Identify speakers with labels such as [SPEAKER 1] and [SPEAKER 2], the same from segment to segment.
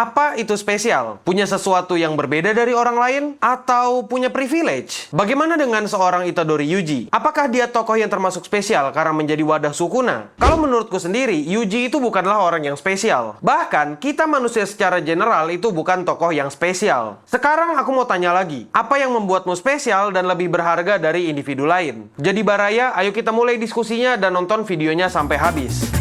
[SPEAKER 1] Apa itu spesial? Punya sesuatu yang berbeda dari orang lain? Atau punya privilege? Bagaimana dengan seorang Itadori Yuji? Apakah dia tokoh yang termasuk spesial karena menjadi wadah Sukuna? Kalau menurutku sendiri, Yuji itu bukanlah orang yang spesial. Bahkan, kita manusia secara general itu bukan tokoh yang spesial. Sekarang aku mau tanya lagi, apa yang membuatmu spesial dan lebih berharga dari individu lain? Jadi Baraya, ayo kita mulai diskusinya dan nonton videonya sampai habis.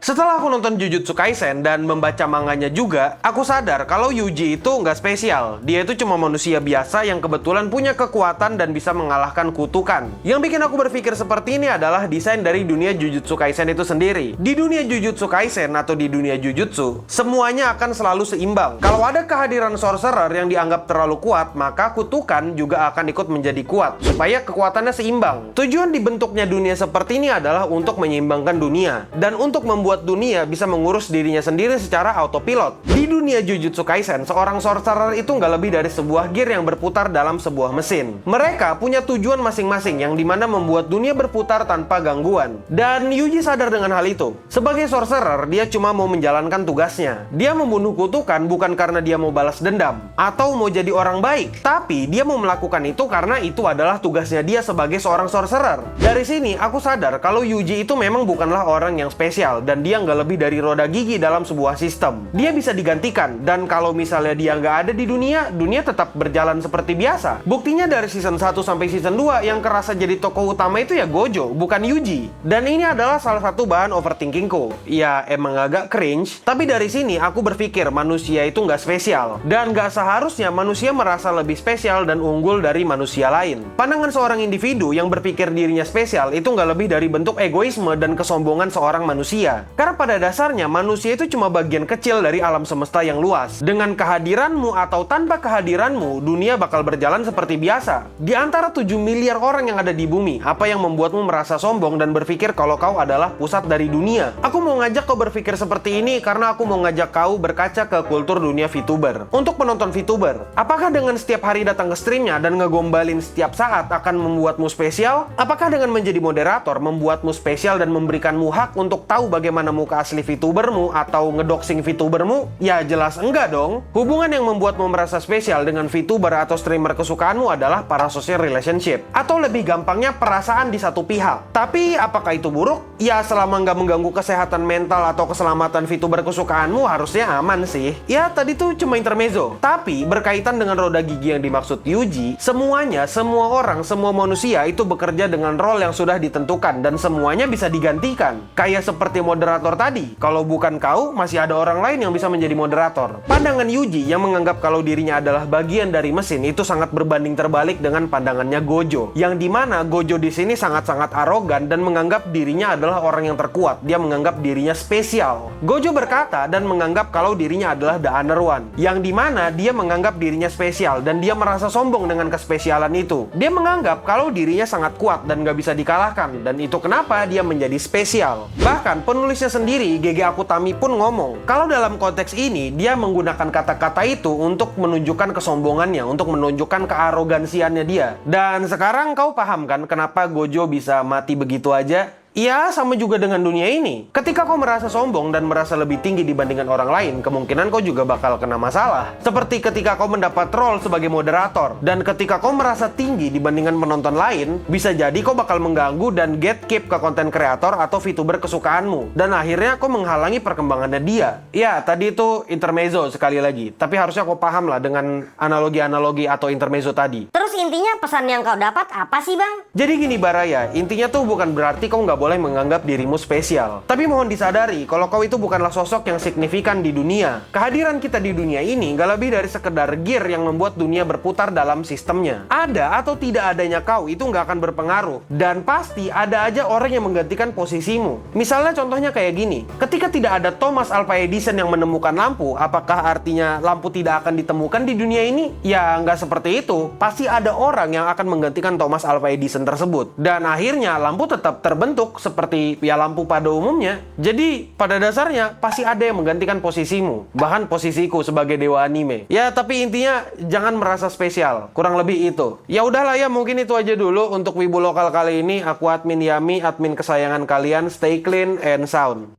[SPEAKER 1] Setelah aku nonton Jujutsu Kaisen dan membaca manganya juga, aku sadar kalau Yuji itu nggak spesial. Dia itu cuma manusia biasa yang kebetulan punya kekuatan dan bisa mengalahkan kutukan. Yang bikin aku berpikir seperti ini adalah desain dari dunia Jujutsu Kaisen itu sendiri. Di dunia Jujutsu Kaisen atau di dunia Jujutsu, semuanya akan selalu seimbang. Kalau ada kehadiran sorcerer yang dianggap terlalu kuat, maka kutukan juga akan ikut menjadi kuat, supaya kekuatannya seimbang. Tujuan dibentuknya dunia seperti ini adalah untuk menyeimbangkan dunia, dan untuk membuat dunia bisa mengurus dirinya sendiri secara autopilot. Di dunia Jujutsu Kaisen, seorang sorcerer itu nggak lebih dari sebuah gear yang berputar dalam sebuah mesin. Mereka punya tujuan masing-masing yang dimana membuat dunia berputar tanpa gangguan. Dan Yuji sadar dengan hal itu. Sebagai sorcerer, dia cuma mau menjalankan tugasnya. Dia membunuh kutukan bukan karena dia mau balas dendam atau mau jadi orang baik, tapi dia mau melakukan itu karena itu adalah tugasnya dia sebagai seorang sorcerer. Dari sini, aku sadar kalau Yuji itu memang bukanlah orang yang spesial dan dia nggak lebih dari roda gigi dalam sebuah sistem. Dia bisa digantikan, dan kalau misalnya dia nggak ada di dunia, dunia tetap berjalan seperti biasa. Buktinya dari season 1 sampai season 2 yang kerasa jadi tokoh utama itu ya Gojo, bukan Yuji. Dan ini adalah salah satu bahan overthinkingku. Ya emang agak cringe, tapi dari sini aku berpikir manusia itu nggak spesial. Dan nggak seharusnya manusia merasa lebih spesial dan unggul dari manusia lain. Pandangan seorang individu yang berpikir dirinya spesial itu nggak lebih dari bentuk egoisme dan kesombongan seorang manusia. Karena pada dasarnya manusia itu cuma bagian kecil dari alam semesta yang luas. Dengan kehadiranmu atau tanpa kehadiranmu, dunia bakal berjalan seperti biasa. Di antara 7 miliar orang yang ada di bumi, apa yang membuatmu merasa sombong dan berpikir kalau kau adalah pusat dari dunia? Aku mau ngajak kau berpikir seperti ini karena aku mau ngajak kau berkaca ke kultur dunia VTuber. Untuk penonton VTuber, apakah dengan setiap hari datang ke streamnya dan ngegombalin setiap saat akan membuatmu spesial? Apakah dengan menjadi moderator membuatmu spesial dan memberikanmu hak untuk tahu bagaimana muka asli VTubermu atau ngedoxing VTubermu? Ya jelas enggak dong. Hubungan yang membuatmu merasa spesial dengan VTuber atau streamer kesukaanmu adalah parasocial relationship, atau lebih gampangnya perasaan di satu pihak. Tapi apakah itu buruk? Ya selama nggak mengganggu kesehatan mental atau keselamatan VTuber kesukaanmu harusnya aman sih. Ya tadi tuh cuma intermezzo. Tapi berkaitan dengan roda gigi yang dimaksud Yuji, semuanya, semua orang, semua manusia itu bekerja dengan role yang sudah ditentukan dan semuanya bisa digantikan. Kayak seperti moderator tadi, kalau bukan kau, masih ada orang lain yang bisa menjadi moderator. Pandangan Yuji yang menganggap kalau dirinya adalah bagian dari mesin itu sangat berbanding terbalik dengan pandangannya Gojo, yang dimana Gojo di sini sangat-sangat arogan dan menganggap dirinya adalah orang yang terkuat. Dia menganggap dirinya spesial. Gojo berkata dan menganggap kalau dirinya adalah the honor one, yang dimana dia menganggap dirinya spesial dan dia merasa sombong dengan kespesialan itu. Dia menganggap kalau dirinya sangat kuat dan gak bisa dikalahkan, dan itu kenapa dia menjadi spesial. Bahkan penulisnya sendiri, GG Akutami pun ngomong kalau dalam konteks ini dia menggunakan kata-kata itu untuk menunjukkan kesombongannya, untuk menunjukkan kearogansiannya dia. Dan sekarang kau paham kan kenapa Gojo bisa mati begitu aja? Iya, sama juga dengan dunia ini. Ketika kau merasa sombong dan merasa lebih tinggi dibandingkan orang lain, kemungkinan kau juga bakal kena masalah. Seperti ketika kau mendapat role sebagai moderator, dan ketika kau merasa tinggi dibandingkan penonton lain, bisa jadi kau bakal mengganggu dan gatekeep ke konten kreator atau VTuber kesukaanmu. Dan akhirnya kau menghalangi perkembangannya dia. Ya, tadi itu intermezzo sekali lagi. Tapi harusnya kau paham lah dengan analogi-analogi atau intermezzo tadi.
[SPEAKER 2] Terus intinya pesan yang kau dapat apa sih bang?
[SPEAKER 1] Jadi gini Baraya, intinya tuh bukan berarti kau nggak boleh menganggap dirimu spesial. Tapi mohon disadari kalau kau itu bukanlah sosok yang signifikan di dunia. Kehadiran kita di dunia ini nggak lebih dari sekedar gear yang membuat dunia berputar dalam sistemnya. Ada atau tidak adanya kau itu nggak akan berpengaruh. Dan pasti ada aja orang yang menggantikan posisimu. Misalnya contohnya kayak gini. Ketika tidak ada Thomas Alva Edison yang menemukan lampu, apakah artinya lampu tidak akan ditemukan di dunia ini? Ya nggak seperti itu. Pasti ada orang yang akan menggantikan Thomas Alva Edison tersebut. Dan akhirnya lampu tetap terbentuk seperti ya lampu pada umumnya. Jadi pada dasarnya pasti ada yang menggantikan posisimu, bahkan posisiku sebagai dewa anime. Ya tapi intinya jangan merasa spesial, kurang lebih itu. Ya udahlah ya, mungkin itu aja dulu untuk Wibu Lokal kali ini. Aku admin Yami, admin kesayangan kalian. Stay clean and sound.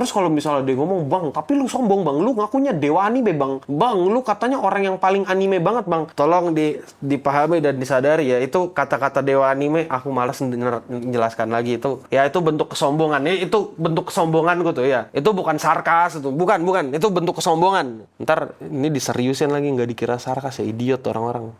[SPEAKER 1] Terus kalau misalnya dia ngomong, "Bang, tapi lu sombong, Bang. Lu ngakunya dewa anime, Bang. Bang, lu katanya orang yang paling anime banget, Bang." Tolong dipahami dan disadari ya, itu kata-kata dewa anime aku malas menjelaskan lagi itu. Ya itu bentuk kesombongan. Itu bentuk kesombongan tuh ya. Itu bukan sarkas itu. Bukan. Itu bentuk kesombongan. Ntar ini diseriusin lagi, nggak dikira sarkas ya, idiot orang-orang.